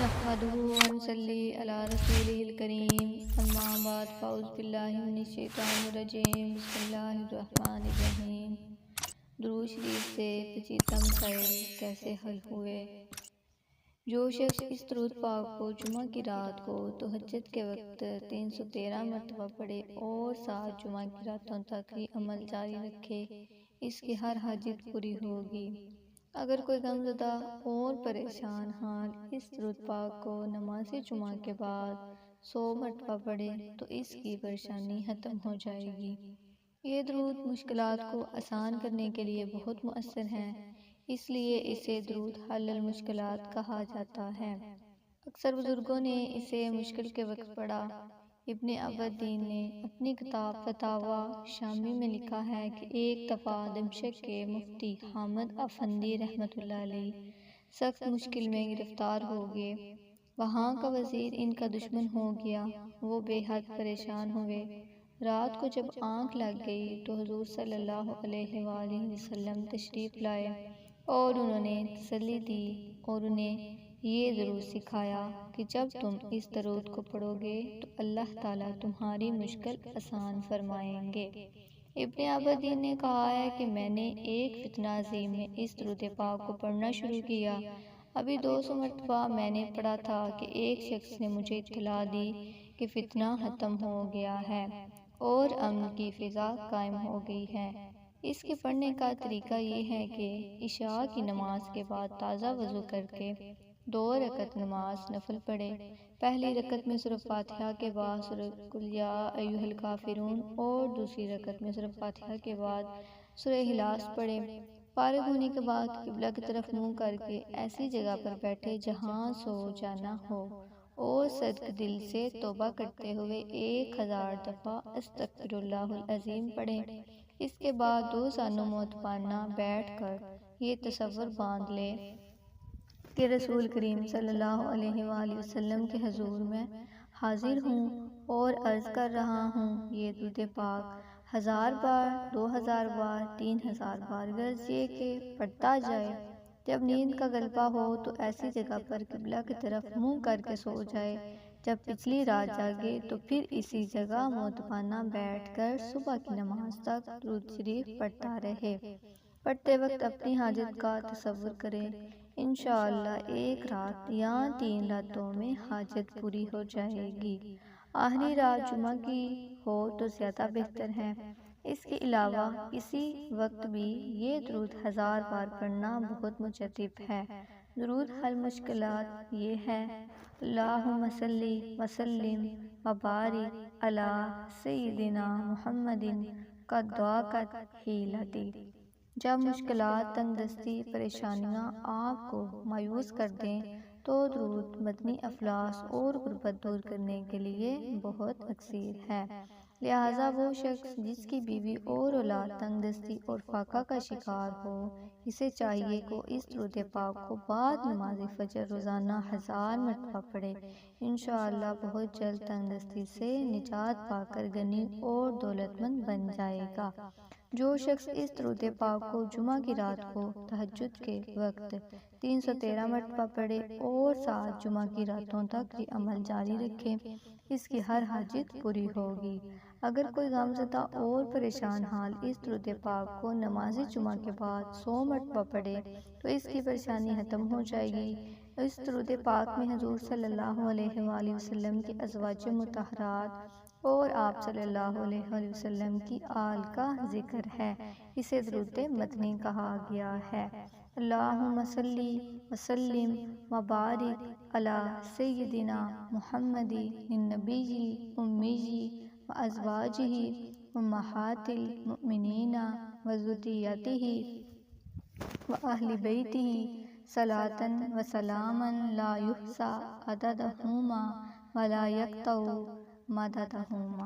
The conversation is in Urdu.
نحمده ونصلي على رسوله الكريم اما بعد فاعوذ باللہ من الشیطان الرجیم بسم اللہ الرحمن الرحیم۔ درود شریف سے پیچیدہ مسائل کیسے حل ہوئے؟ جو شخص اس درود پاک کو جمعہ کی رات کو تہجد کے وقت 313 مرتبہ پڑھے اور 7 جمعہ کی راتوں تک یہ عمل جاری رکھے، اس کی ہر حاجت پوری ہوگی۔ اگر کوئی غمزدہ اور پریشان حال اس درود پاک کو نماز جمعہ کے بعد 100 مرتبہ پڑھے تو اس کی پریشانی ختم ہو جائے گی۔ یہ درود مشکلات کو آسان کرنے کے لیے بہت مؤثر ہے، اس لیے اسے درود حل المشکلات کہا جاتا ہے۔ اکثر بزرگوں نے اسے مشکل کے وقت پڑھا۔ ابن عابدین نے اپنی کتاب فتاویٰ شامی میں لکھا ہے کہ ایک دفعہ دمشق کے مفتی حامد افندی رحمۃ اللہ علیہ سخت مشکل میں گرفتار ہو گئے۔ وہاں کا وزیر ان کا دشمن ہو گیا، وہ بے حد پریشان ہوئے۔ رات کو جب آنکھ لگ گئی تو حضور صلی اللہ علیہ وآلہ وسلم تشریف لائے اور انہوں نے تسلی دی اور انہیں یہ درود سکھایا کہ جب تم اس درود کو پڑھو گے تو اللہ تعالیٰ تمہاری مشکل آسان فرمائیں گے۔ ابن عابدین نے کہا ہے کہ میں نے ایک فتنہ عظیم میں اس درود پاک کو پڑھنا شروع کیا۔ ابھی 200 مرتبہ میں نے پڑھا تھا کہ ایک شخص نے مجھے اطلاع دی کہ فتنہ ختم ہو گیا ہے اور امن کی فضا قائم ہو گئی ہے۔ اس کے پڑھنے کا طریقہ یہ ہے کہ عشاء کی نماز کے بعد تازہ وضو کر کے 2 رکعت نماز نفل پڑھے۔ پہلی رکعت میں سورہ فاتحہ کے بعد سورہ قل یا ایھا الکافرون اور دوسری رکعت میں سورہ فاتحہ کے بعد سورہ اخلاص پڑھے۔ فارغ ہونے کے بعد قبلہ کی طرف منہ کر کے ایسی جگہ پر بیٹھے جہاں سو جانا ہو اور صدق دل سے توبہ کرتے ہوئے 1000 دفعہ استغفر اللہ العظیم پڑھیں۔ اس کے بعد 2 زانوں متبانہ بیٹھ کر یہ تصور باندھ لے کہ رسول کریم صلی اللہ علیہ وآلہ وسلم کے حضور میں حاضر ہوں اور عرض کر رہا ہوں۔ یہ درود پاک 1000 بار، 2000 بار، 3000 بار غرض یہ کہ پڑھتا جائے۔ جب نیند کا غلبہ ہو تو ایسی جگہ پر قبلہ کی طرف منہ کر کے سو جائے۔ جب پچھلی رات جاگے تو پھر اسی جگہ متبانہ بیٹھ کر صبح کی نماز تک درود شریف پڑھتا رہے۔ پڑھتے وقت اپنی حاجت کا تصور کرے۔ انشاءاللہ 1 رات یا 3 راتوں میں حاجت پوری ہو جائے گی۔ آخری رات جمعہ کی ہو تو زیادہ بہتر ہے۔ اس کے علاوہ کسی وقت بھی یہ درود 1000 بار پڑھنا بہت مجدب ہے۔ درود حل مشکلات یہ ہے: اللہم صلی وسلم وبارک علی سیدنا محمد قد ضاقت حیلتی۔ جب مشکلات، تنگ دستی، پریشانیاں آپ کو مایوس کر دیں تو درود مدنی افلاس اور غربت دور کرنے کے لیے بہت اثیر ہے۔ لہٰذا وہ شخص جس کی بیوی اور اولاد تنگ دستی اور فاقہ کا شکار ہو، اسے چاہیے کہ اس درود پاک کو بعد نماز فجر روزانہ 1000 مرتبہ پڑھے۔ انشاءاللہ بہت جلد تنگ دستی سے نجات پا کر غنی اور دولت مند بن جائے گا۔ جو شخص اس درود پاک کو جمعہ کی رات کو تہجد کے وقت 313 مرتبہ پڑھے اور 7 جمعہ کی راتوں تک یہ عمل جاری رکھے، اس کی ہر حاجت پوری ہوگی۔ اگر کوئی غمزدہ اور پریشان حال اس درود پاک کو نماز جمعہ کے بعد 100 مرتبہ پڑھے تو اس کی پریشانی ختم ہو جائے گی۔ اس درود پاک میں حضور صلی اللہ علیہ وآلہ وسلم کی ازواج مطہرات اور آپ صلی اللہ علیہ وآلہ وسلم کی آل کا ذکر ہے۔ اسے درود مدنی کہا گیا ہے۔ اللہم صلی وسلم وبارک علی سیدنا محمد النبی الامی وازواجہ امہات المؤمنین وذریتہ واہل بیتہ صلاۃ وسلاما لا یحصی عددہما ولا یقطع مددہما۔